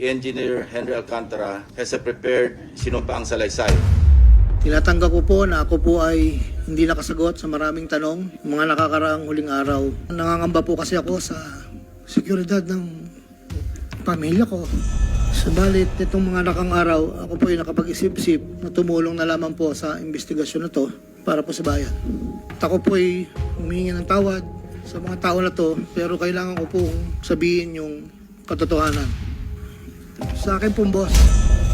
Engineer Henry Alcantara has a prepared sinumpaang salaysay. Tinatanggap ko po na ako po ay hindi nakasagot sa maraming tanong mga nakakaraang huling araw. Nangangamba po kasi ako sa seguridad ng pamilya ko. Subalit itong mga nakang araw, ako po ay nakapag-isip-isip na tumulong na lamang po sa investigasyon na to para po sa bayan. At ako po ay humingi ng tawad sa mga tao na to, pero kailangan ko pong sabihin yung katotohanan. Sa akin pong boss,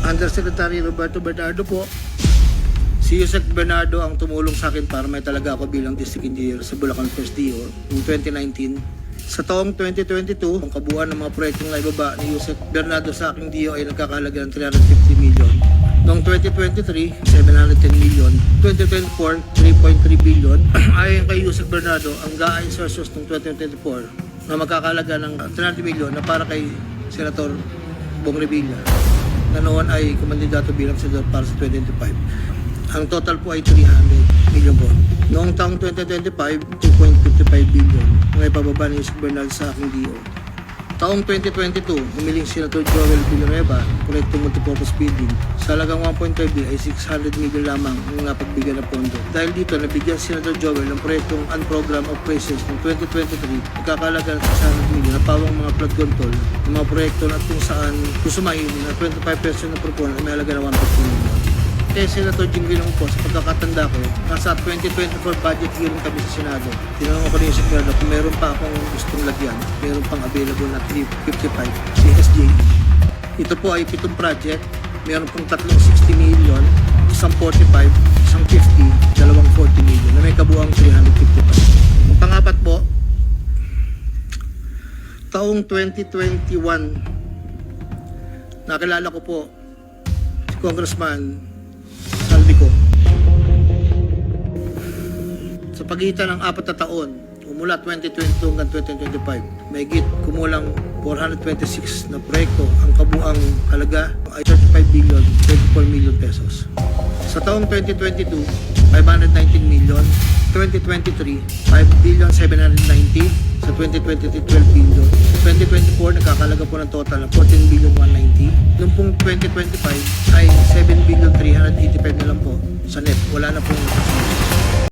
Undersecretary Roberto Bernardo po, si Yusek Bernardo ang tumulong sa akin para may talaga ako bilang District Engineer sa Bulacan First DO noong 2019. Sa taong 2022, ang kabuuan ng mga proyektong naibaba ni Yusek Bernardo sa aking DO ay nagkakahalaga ng 350 million. Noong 2023, 710 million. 2024, 3.3 billion. Ayon kay Yusek Bernardo, ang GAA sources noong 2024 na magkakahalaga ng 300 million na para kay Senator Bong Revilla na noon ay kumandidato bilang senador para sa 2025. Ang total po ay 300 million po. Noong taong 2025, 2.55 billion ang ipababa ni Yusek Bernardo sa aking DO. Taong 2022, humiling Senator Joel Villanueva, proyektong multipurpose building. Sa halagang 1.5 billion ay 600 million lamang ang napagbigyan ng pondo. Dahil dito, nabigyan Senator Joel ng proyektong Unprogram of Praises noong 2023, nagkakalaga ng 600 million na pawang mga flood control ng mga proyekto na kung saan kusumahin na 25% ng proponent ay may halaga ng 150 million. Kay Senator Jinggoy po, sa pagkakatanda ko, nasa 2024 budget hearing kami sa Senado. Tinanong ko rin yung Senado kung meron pa akong gustong lagyan, meron pang available na 355 CSJ. Ito po ay 7 project, meron pong 360 million, isang 45, isang 50, dalawang 40 million na may kabuang 355. Ang pangapat po, taong 2021, nakilala ko po si Congressman Saldi ko. Sa pagitan ng 4 na taon, mula 2022 hanggang 2025, may kumulang 426 na proyekto. Ang kabuang halaga ay 35 billion, 24 million pesos. Sa taong 2022, 519 million. 2023, 5 billion 790. Sa 2023, 12 billion. Sa 2024, nakakalaga po ng total ng 14 billion 190. Noong pong 2025 ay 7 billion 385 na lang po sa net. Wala na pong